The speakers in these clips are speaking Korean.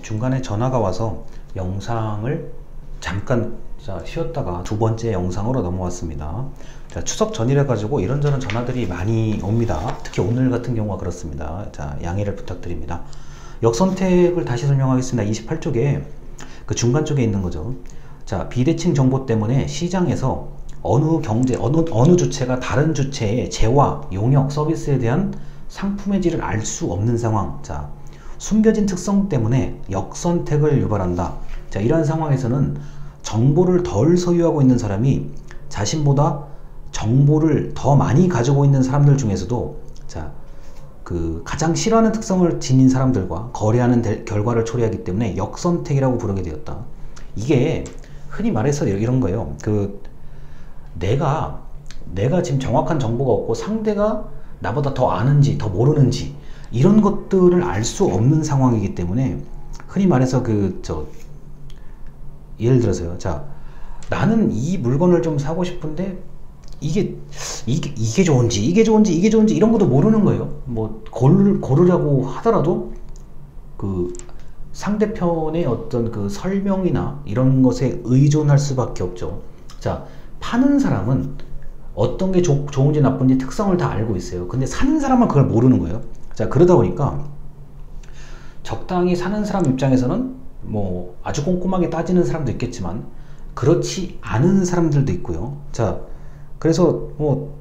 중간에 전화가 와서 영상을 잠깐 쉬었다가 두 번째 영상으로 넘어왔습니다. 추석 전이라 가지고 이런저런 전화들이 많이 옵니다. 특히 오늘 같은 경우가 그렇습니다. 양해를 부탁드립니다. 역선택을 다시 설명하겠습니다. 28쪽에 그 중간 쪽에 있는 거죠. 비대칭 정보 때문에 시장에서 어느 주체가 다른 주체의 재화, 용역, 서비스에 대한 상품의 질을 알 수 없는 상황. 숨겨진 특성 때문에 역선택을 유발한다. 이러한 상황에서는 정보를 덜 소유하고 있는 사람이 자신보다 정보를 더 많이 가지고 있는 사람들 중에서도 가장 싫어하는 특성을 지닌 사람들과 거래하는 결과를 초래하기 때문에 역선택이라고 부르게 되었다. 이게 흔히 말해서 이런 거예요. 내가 지금 정확한 정보가 없고 상대가 나보다 더 아는지 더 모르는지 이런 것들을 알 수 없는 상황이기 때문에 흔히 말해서 예를 들어서요. 나는 이 물건을 좀 사고 싶은데 이게 좋은지 이게 좋은지 이런 것도 모르는 거예요. 뭐 고르려고 하더라도 상대편의 어떤 설명이나 이런 것에 의존할 수밖에 없죠. 파는 사람은 어떤 게 좋은지 나쁜지 특성을 다 알고 있어요. 근데 사는 사람은 그걸 모르는 거예요. 그러다 보니까 적당히 사는 사람 입장에서는 뭐 아주 꼼꼼하게 따지는 사람도 있겠지만 그렇지 않은 사람들도 있고요. 그래서 뭐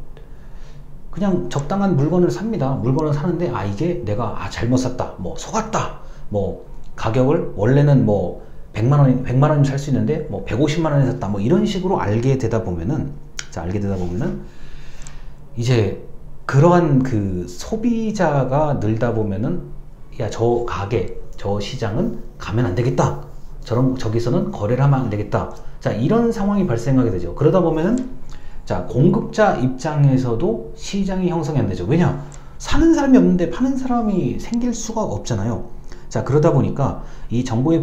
그냥 적당한 물건을 삽니다. 물건을 사는데 이게 내가 잘못 샀다, 뭐 속았다, 뭐 가격을 원래는 뭐 100만원이면 살 수 있는데 뭐 150만원에 샀다, 뭐 이런 식으로 알게 되다 보면은 이제 그러한 소비자가 늘다 보면은 저 가게, 저 시장은 가면 안 되겠다, 저기서는 거래를 하면 안 되겠다, 이런 상황이 발생하게 되죠. 그러다 보면은 공급자 입장에서도 시장이 형성이 안 되죠. 왜냐? 사는 사람이 없는데 파는 사람이 생길 수가 없잖아요. 그러다 보니까 이 정보의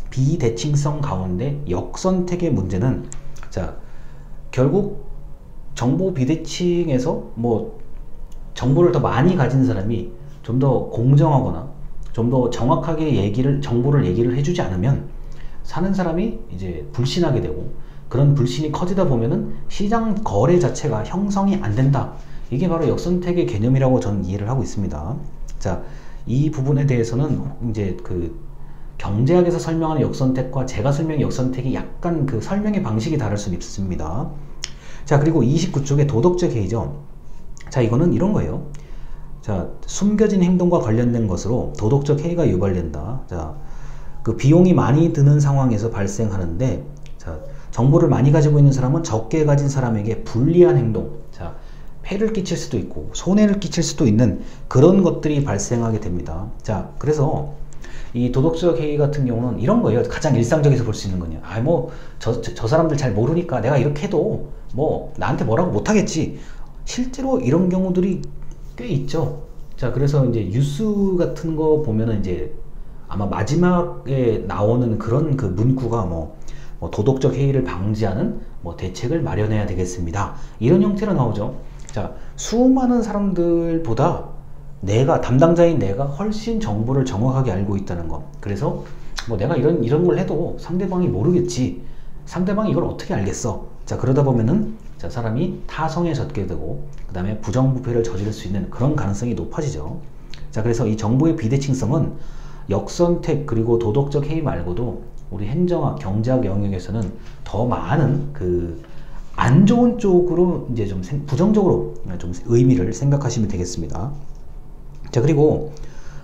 비대칭성 가운데 역선택의 문제는 결국 정보 비대칭에서 뭐 정보를 더 많이 가진 사람이 좀 더 공정하거나 좀 더 정확하게 정보를 얘기를 해주지 않으면 사는 사람이 이제 불신하게 되고, 그런 불신이 커지다 보면은 시장 거래 자체가 형성이 안 된다. 이게 바로 역선택의 개념이라고 저는 이해를 하고 있습니다. 이 부분에 대해서는 이제 경제학에서 설명하는 역선택과 제가 설명한 역선택이 약간 설명의 방식이 다를 수 있습니다. 그리고 29쪽에 도덕적 해이죠. 이거는 이런 거예요. 숨겨진 행동과 관련된 것으로 도덕적 해이가 유발된다. 비용이 많이 드는 상황에서 발생하는데, 정보를 많이 가지고 있는 사람은 적게 가진 사람에게 불리한 행동, 폐를 끼칠 수도 있고 손해를 끼칠 수도 있는 그런 것들이 발생하게 됩니다. 그래서 이 도덕적 해이 같은 경우는 이런 거예요. 가장 일상적에서 볼 수 있는 거냐. 저 사람들 잘 모르니까 내가 이렇게 해도 뭐 나한테 뭐라고 못하겠지. 실제로 이런 경우들이 꽤 있죠. 그래서 이제 뉴스 같은 거 보면은 이제 아마 마지막에 나오는 그런 문구가 뭐 도덕적 해이를 방지하는 뭐 대책을 마련해야 되겠습니다, 이런 형태로 나오죠. 수많은 사람들보다 담당자인 내가 훨씬 정보를 정확하게 알고 있다는 거. 그래서 뭐 내가 이런 걸 해도 상대방이 모르겠지, 상대방이 이걸 어떻게 알겠어. 그러다 보면은 사람이 타성에 젖게 되고 그 다음에 부정부패를 저지를 수 있는 그런 가능성이 높아지죠. 그래서 이 정보의 비대칭성은 역선택 그리고 도덕적 해이 말고도 우리 행정학, 경제학 영역에서는 더 많은 안 좋은 쪽으로 이제 좀 부정적으로 좀 의미를 생각하시면 되겠습니다. 그리고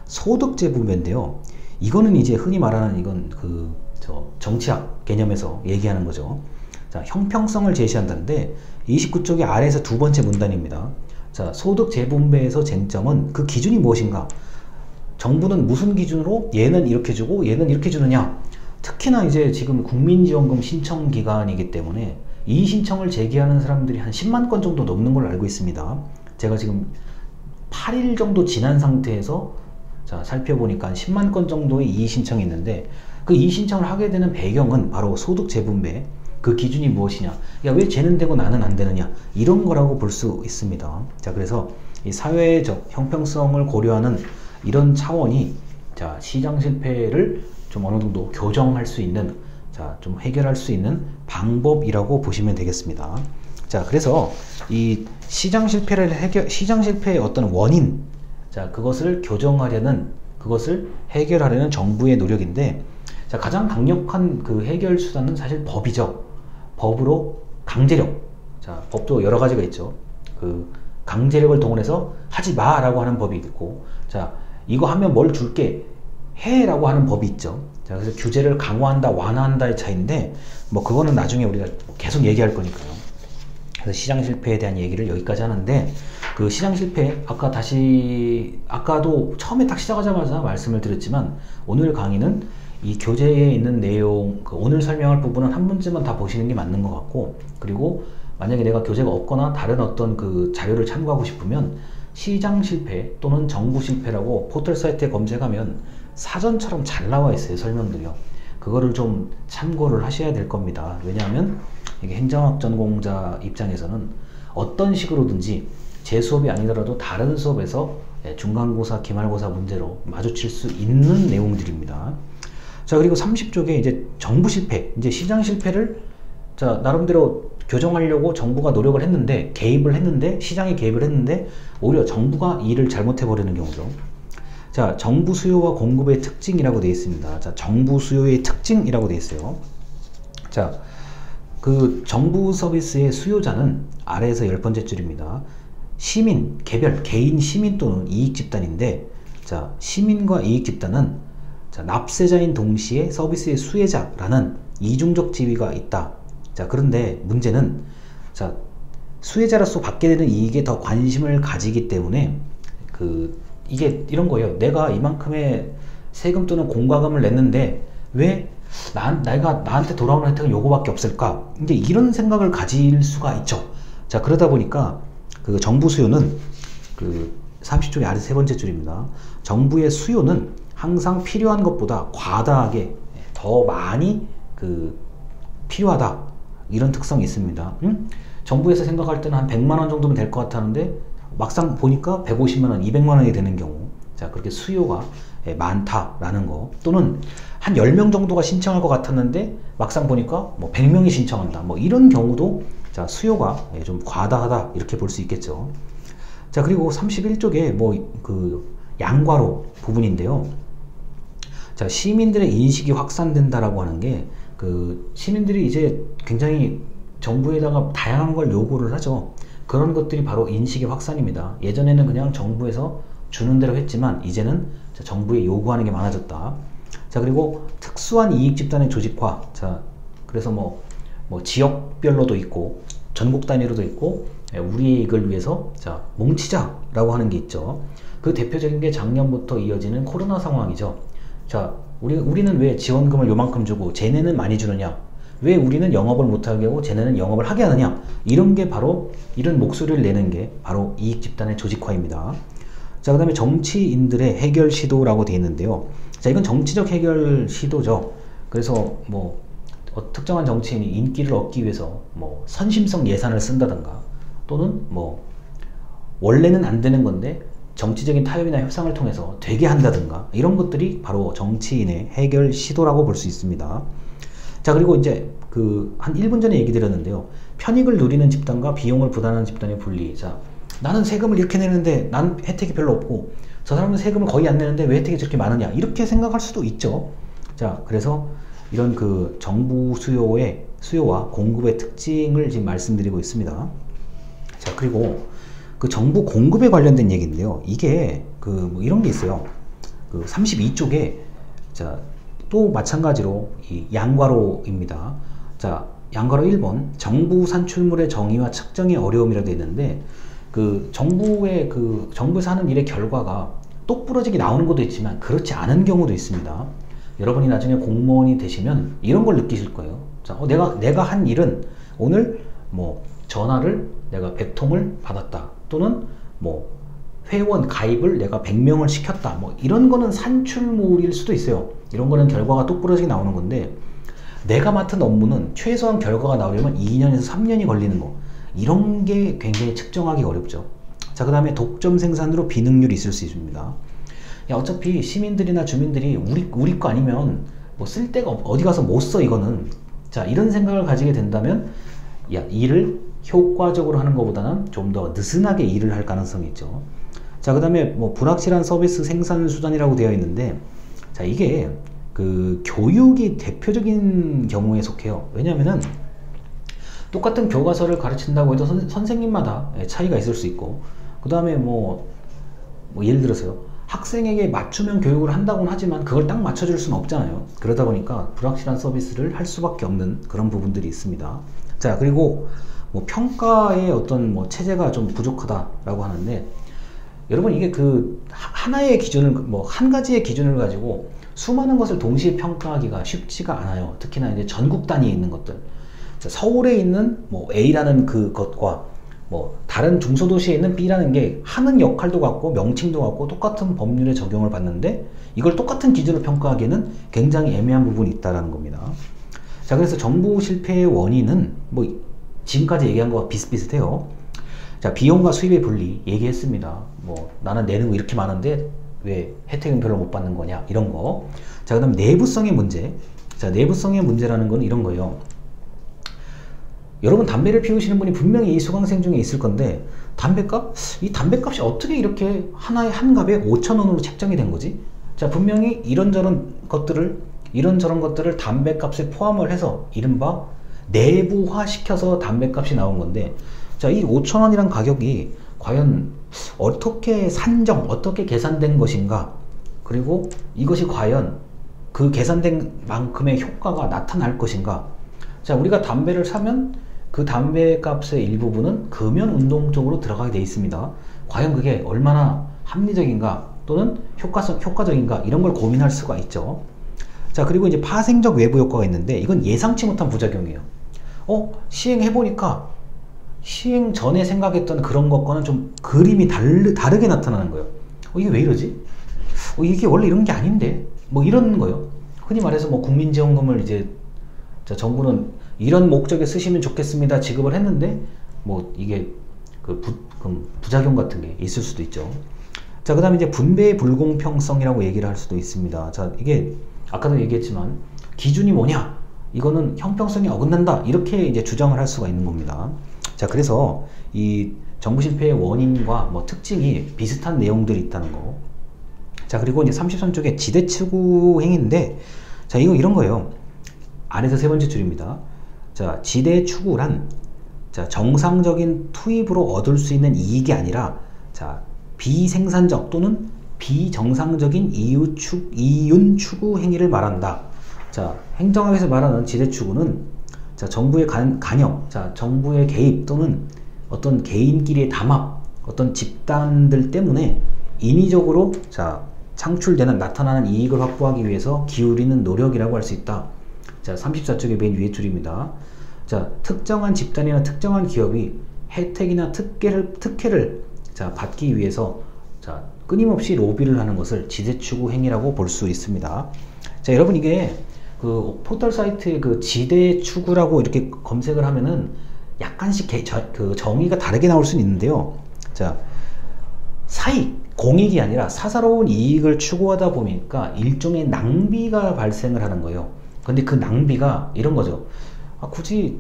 소득재분배인데요. 이거는 이제 흔히 말하는 이건 정치학 개념에서 얘기하는 거죠. 형평성을 제시한다는데 29쪽의 아래에서 두 번째 문단입니다. 소득재분배에서 쟁점은 그 기준이 무엇인가? 정부는 무슨 기준으로 얘는 이렇게 주고 얘는 이렇게 주느냐? 특히나 이제 지금 국민지원금 신청 기간이기 때문에 이 신청을 제기하는 사람들이 한 10만 건 정도 넘는 걸로 알고 있습니다. 제가 지금 8일 정도 지난 상태에서 살펴보니까 한 10만 건 정도의 이의 신청이 있는데, 그 이의 신청을 하게 되는 배경은 바로 소득 재분배, 그 기준이 무엇이냐, 왜 쟤는 되고 나는 안 되느냐, 이런 거라고 볼 수 있습니다. 그래서 이 사회적 형평성을 고려하는 이런 차원이 자, 시장 실패를 좀 어느 정도 교정할 수 있는, 자, 좀 해결할 수 있는 방법이라고 보시면 되겠습니다. 자, 그래서 이 시장 실패의 어떤 원인, 자, 그것을 교정하려는, 그것을 해결하려는 정부의 노력인데, 자, 가장 강력한 그 해결 수단은 사실 법이죠. 법으로 강제력. 자, 법도 여러 가지가 있죠. 그 강제력을 동원해서 하지 마라고 하는 법이 있고, 자, 이거 하면 뭘 줄게 해라고 하는 법이 있죠. 자, 그래서 규제를 강화한다, 완화한다의 차이인데, 뭐 그거는 나중에 우리가 계속 얘기할 거니까요. 그래서 시장 실패에 대한 얘기를 여기까지 하는데, 그 시장 실패, 아까도 처음에 딱 시작하자마자 말씀을 드렸지만, 오늘 강의는 이 교재에 있는 내용, 오늘 설명할 부분은 한 문제만 다 보시는 게 맞는 것 같고, 그리고 만약에 내가 교재가 없거나 다른 어떤 그 자료를 참고하고 싶으면 시장 실패 또는 정부 실패라고 포털 사이트에 검색하면 사전처럼 잘 나와 있어요, 설명들이요. 그거를 좀 참고를 하셔야 될 겁니다. 왜냐하면 이게 행정학 전공자 입장에서는 어떤 식으로든지 제 수업이 아니더라도 다른 수업에서 중간고사, 기말고사 문제로 마주칠 수 있는 내용들입니다. 자, 그리고 30쪽에 이제 정부 실패, 이제 시장 실패를, 자, 나름대로 교정하려고 정부가 노력을 했는데, 개입을 했는데, 시장에 개입을 했는데, 오히려 정부가 일을 잘못해버리는 경우죠. 자, 정부 수요와 공급의 특징이라고 되어 있습니다. 자, 정부 수요의 특징이라고 되어 있어요. 자, 그 정부 서비스의 수요자는 아래에서 10번째 줄입니다. 시민, 개인 시민 또는 이익 집단인데, 자, 시민과 이익 집단은, 자, 납세자인 동시에 서비스의 수혜자라는 이중적 지위가 있다. 자, 그런데 문제는, 자, 수혜자로서 받게 되는 이익에 더 관심을 가지기 때문에 이게 이런 거예요. 내가 이만큼의 세금 또는 공과금을 냈는데 왜 내가 나한테 돌아오는 혜택은 요거밖에 없을까? 이제 이런 생각을 가질 수가 있죠. 자, 그러다 보니까 그 정부 수요는, 그 30쪽의 아래 세 번째 줄입니다. 정부의 수요는 항상 필요한 것보다 과다하게 더 많이 필요하다, 이런 특성이 있습니다. 정부에서 생각할 때는 한 100만원 정도면 될 것 같았는데 막상 보니까 150만원, 200만원이 되는 경우, 자, 그렇게 수요가 많다라는 거, 또는 한 10명 정도가 신청할 것 같았는데 막상 보니까 뭐 100명이 신청한다, 뭐 이런 경우도, 자, 수요가 좀 과다하다, 이렇게 볼 수 있겠죠. 자, 그리고 31쪽에 양과로 부분인데요. 자, 시민들의 인식이 확산된다라고 하는 게, 시민들이 이제 굉장히 정부에다가 다양한 걸 요구를 하죠. 그런 것들이 바로 인식의 확산입니다. 예전에는 그냥 정부에서 주는 대로 했지만 이제는 정부에 요구하는 게 많아졌다. 자, 그리고 특수한 이익 집단의 조직화. 자, 그래서 뭐 지역별로도 있고 전국 단위로도 있고, 우리 이익을 위해서, 자, 뭉치자라고 하는 게 있죠. 그 대표적인 게 작년부터 이어지는 코로나 상황이죠. 자, 우리는 왜 지원금을 요만큼 주고 쟤네는 많이 주느냐? 왜 우리는 영업을 못하게 하고 쟤네는 영업을 하게 하느냐? 이런 게 바로, 이런 목소리를 내는 게 바로 이익 집단의 조직화입니다. 자, 그 다음에 정치인들의 해결 시도라고 되어 있는데요. 자, 이건 정치적 해결 시도죠. 그래서 뭐 특정한 정치인이 인기를 얻기 위해서 뭐 선심성 예산을 쓴다든가, 또는 뭐 원래는 안 되는 건데 정치적인 타협이나 협상을 통해서 되게 한다든가, 이런 것들이 바로 정치인의 해결 시도라고 볼 수 있습니다. 자, 그리고 이제 한 1분 전에 얘기 드렸는데요. 편익을 누리는 집단과 비용을 부담하는 집단의 분리. 자, 나는 세금을 이렇게 내는데 난 혜택이 별로 없고, 저 사람은 세금을 거의 안 내는데 왜 혜택이 저렇게 많으냐, 이렇게 생각할 수도 있죠. 자, 그래서 이런 정부 수요와 공급의 특징을 지금 말씀드리고 있습니다. 자, 그리고 정부 공급에 관련된 얘기인데요. 이게 뭐 이런 게 있어요. 32쪽에, 자, 또 마찬가지로 이 양괄호입니다. 자, 양괄호 1번, 정부 산출물의 정의와 측정의 어려움이라고 되어 있는데, 정부에서 하는 일의 결과가 똑부러지게 나오는 것도 있지만 그렇지 않은 경우도 있습니다. 여러분이 나중에 공무원이 되시면 이런 걸 느끼실 거예요. 자, 내가 한 일은 오늘 뭐 전화를 내가 100통을 받았다, 또는 뭐 회원 가입을 내가 100명을 시켰다, 뭐 이런 거는 산출물일 수도 있어요. 이런 거는 결과가 똑부러지게 나오는 건데, 내가 맡은 업무는 최소한 결과가 나오려면 2년에서 3년이 걸리는 거, 이런 게 굉장히 측정하기 어렵죠. 자, 그 다음에 독점 생산으로 비능률이 있을 수 있습니다. 야, 어차피 시민들이나 주민들이 우리 거 아니면 뭐 쓸 데가 어디 가서 못 써, 이거는. 자, 이런 생각을 가지게 된다면, 야, 일을 효과적으로 하는 것보다는 좀 더 느슨하게 일을 할 가능성이 있죠. 자, 그 다음에 뭐 불확실한 서비스 생산 수단이라고 되어 있는데, 자, 이게 그 교육이 대표적인 경우에 속해요. 왜냐면은 똑같은 교과서를 가르친다고 해도 선생님마다 차이가 있을 수 있고, 그 다음에 뭐 예를 들어서요, 학생에게 맞춤형 교육을 한다고는 하지만 그걸 딱 맞춰줄 수는 없잖아요. 그러다 보니까 불확실한 서비스를 할 수밖에 없는 그런 부분들이 있습니다. 자, 그리고 뭐 평가의 어떤 뭐 체제가 좀 부족하다라고 하는데, 여러분 이게 그 하나의 기준을, 뭐 한 가지의 기준을 가지고 수많은 것을 동시에 평가하기가 쉽지가 않아요. 특히나 이제 전국 단위에 있는 것들. 자, 서울에 있는 뭐 A라는 그것과 뭐 다른 중소도시에 있는 B라는 게 하는 역할도 같고 명칭도 같고 똑같은 법률에 적용을 받는데, 이걸 똑같은 기준으로 평가하기에는 굉장히 애매한 부분이 있다는 겁니다. 자, 그래서 정부 실패의 원인은 뭐 지금까지 얘기한 거와 비슷비슷해요. 자, 비용과 수입의 분리 얘기했습니다. 뭐 나는 내는 거 이렇게 많은데 왜 혜택은 별로 못 받는 거냐, 이런 거. 자, 그 다음 내부성의 문제. 자, 내부성의 문제라는 건 이런 거예요. 여러분 담배를 피우시는 분이 분명히 이 수강생 중에 있을 건데, 이 담배값이 어떻게 이렇게 하나의 한 갑에 5,000원으로 책정이 된 거지? 자, 분명히 이런저런 것들을 담배값에 포함을 해서 이른바 내부화 시켜서 담배값이 나온 건데, 자, 이 5,000원이란 가격이 과연 어떻게 어떻게 계산된 것인가, 그리고 이것이 과연 그 계산된 만큼의 효과가 나타날 것인가. 자, 우리가 담배를 사면 그 담배값의 일부분은 금연운동 쪽으로 들어가게 되어 있습니다. 과연 그게 얼마나 합리적인가 또는 효과적인가, 이런 걸 고민할 수가 있죠. 자, 그리고 이제 파생적 외부 효과가 있는데, 이건 예상치 못한 부작용이에요. 시행해보니까 시행 전에 생각했던 그런 것과는 좀 그림이 다르게 나타나는 거예요. 이게 왜 이러지? 이게 원래 이런 게 아닌데? 뭐 이런 거예요. 흔히 말해서 뭐 국민지원금을 이제, 자, 정부는 이런 목적에 쓰시면 좋겠습니다 지급을 했는데, 뭐 이게 그 부작용 같은 게 있을 수도 있죠. 자, 그 다음에 이제 분배의 불공평성이라고 얘기를 할 수도 있습니다. 자, 이게 아까도 얘기했지만 기준이 뭐냐, 이거는 형평성이 어긋난다, 이렇게 이제 주장을 할 수가 있는 겁니다. 자, 그래서 이 정부 실패의 원인과 뭐 특징이 비슷한 내용들이 있다는 거. 자, 그리고 이제 33쪽에 지대 추구 행위인데, 자, 이거 이런 거예요. 안에서 세 번째 줄입니다. 자, 지대 추구란, 자, 정상적인 투입으로 얻을 수 있는 이익이 아니라, 자, 비생산적 또는 비정상적인 이윤 추구 행위를 말한다. 자, 행정학에서 말하는 지대 추구는, 자, 정부의 간섭, 자, 정부의 개입 또는 어떤 개인끼리의 담합, 어떤 집단들 때문에 인위적으로, 자, 나타나는 이익을 확보하기 위해서 기울이는 노력이라고 할 수 있다. 자, 34쪽의 맨 위에 줄입니다. 자, 특정한 집단이나 특정한 기업이 혜택이나 특혜를 자, 받기 위해서, 자, 끊임없이 로비를 하는 것을 지대추구 행위라고 볼 수 있습니다. 자, 여러분 이게 그 포털 사이트에 그 지대추구라고 이렇게 검색을 하면은 약간씩 그 정의가 다르게 나올 수는 있는데요. 자, 공익이 아니라 사사로운 이익을 추구하다 보니까 일종의 낭비가 발생을 하는 거예요. 근데 그 낭비가 이런 거죠. 굳이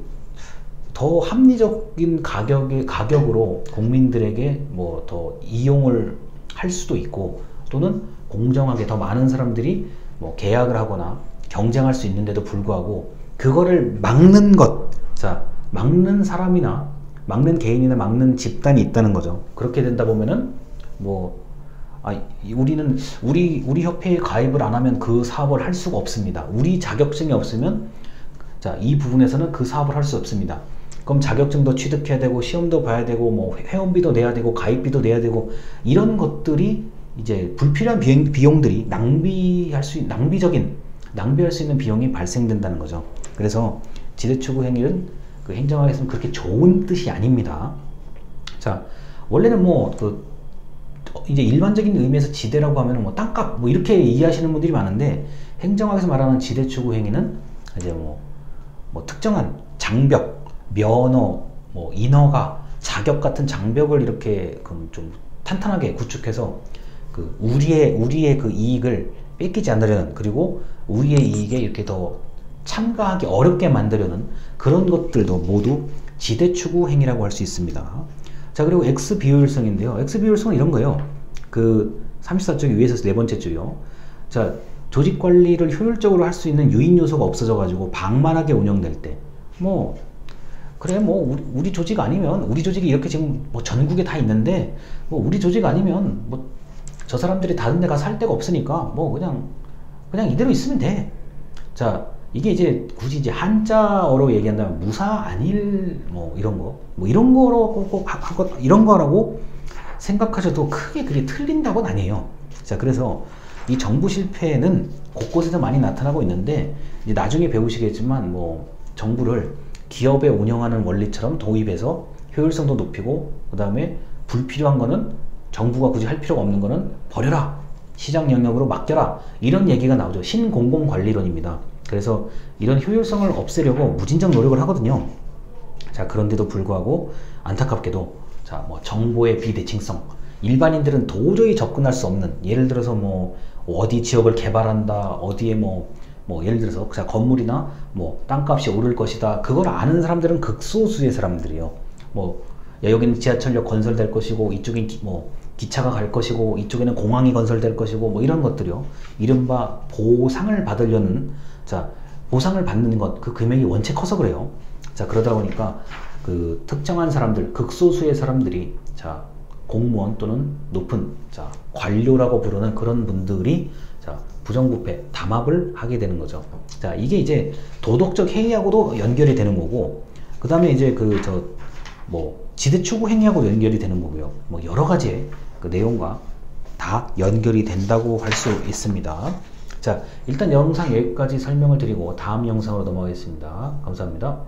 더 합리적인 가격으로 국민들에게 뭐 더 이용을 할 수도 있고, 또는 공정하게 더 많은 사람들이 뭐 계약을 하거나 경쟁할 수 있는데도 불구하고 그거를 막는 것, 자, 막는 사람이나 막는 개인이나 막는 집단이 있다는 거죠. 그렇게 된다 보면은 뭐 우리 협회에 가입을 안 하면 그 사업을 할 수가 없습니다. 우리 자격증이 없으면, 자, 이 부분에서는 그 사업을 할 수 없습니다. 그럼 자격증도 취득해야 되고 시험도 봐야 되고 뭐 회원비도 내야 되고 가입비도 내야 되고, 이런 것들이 이제 불필요한 비용들이 낭비할 수 있는 비용이 발생된다는 거죠. 그래서 지대추구 행위는 그 행정학에서는 그렇게 좋은 뜻이 아닙니다. 자, 원래는 뭐 이제 일반적인 의미에서 지대라고 하면 뭐 땅값 뭐 이렇게 이해하시는 분들이 많은데, 행정학에서 말하는 지대추구 행위는 이제 뭐 특정한 장벽, 면허, 뭐 인허가, 자격 같은 장벽을 이렇게 좀 탄탄하게 구축해서 그 우리의 그 이익을 뺏기지 않으려는, 그리고 우리의 이익에 이렇게 더 참가하기 어렵게 만들려는 그런 것들도 모두 지대 추구 행위라고 할 수 있습니다. 자, 그리고 X 비효율성인데요. X 비효율성은 이런 거예요. 그 34쪽의 위에서 네 번째 줄이요. 자, 조직 관리를 효율적으로 할 수 있는 유인 요소가 없어져 가지고 방만하게 운영될 때, 뭐 그래 뭐 우리 조직 아니면, 우리 조직이 이렇게 지금 뭐 전국에 다 있는데 뭐 우리 조직 아니면 뭐 저 사람들이 다른 데 가서 할 데가 없으니까 뭐 그냥 이대로 있으면 돼. 자, 이게 이제 굳이 이제 한자어로 얘기한다면 무사 안일 뭐 이런 거, 뭐 이런 거로 꼭 이런 거라고 생각하셔도 크게 그게 틀린다고는 아니에요. 자, 그래서 이 정부 실패는 곳곳에서 많이 나타나고 있는데, 이제 나중에 배우시겠지만 뭐 정부를 기업에 운영하는 원리처럼 도입해서 효율성도 높이고, 그 다음에 불필요한 거는 정부가 굳이 할 필요가 없는 거는 버려라, 시장 영역으로 맡겨라, 이런 얘기가 나오죠. 신공공관리론입니다. 그래서 이런 효율성을 없애려고 무진장 노력을 하거든요. 자, 그런데도 불구하고 안타깝게도 자, 뭐 정보의 비대칭성, 일반인들은 도저히 접근할 수 없는, 예를 들어서 뭐 어디 지역을 개발한다, 어디에 뭐 예를 들어서 자, 건물이나 뭐 땅값이 오를 것이다, 그걸 아는 사람들은 극소수의 사람들이에요. 뭐 여기는 지하철역 건설될 것이고, 이쪽엔 뭐 기차가 갈 것이고, 이쪽에는 공항이 건설될 것이고, 뭐 이런 것들이요. 이른바 보상을 받으려는, 자, 보상을 받는 것, 그 금액이 원체 커서 그래요. 자, 그러다 보니까 그 특정한 사람들, 극소수의 사람들이, 자, 공무원 또는 높은, 자, 관료라고 부르는 그런 분들이, 자, 부정부패, 담합을 하게 되는 거죠. 자, 이게 이제 도덕적 해이하고도 연결이 되는 거고, 그 다음에 이제 지대 추구 행위하고 연결이 되는 거고요. 뭐 여러 가지의 그 내용과 다 연결이 된다고 할 수 있습니다. 자, 일단 영상 여기까지 설명을 드리고 다음 영상으로 넘어가겠습니다. 감사합니다.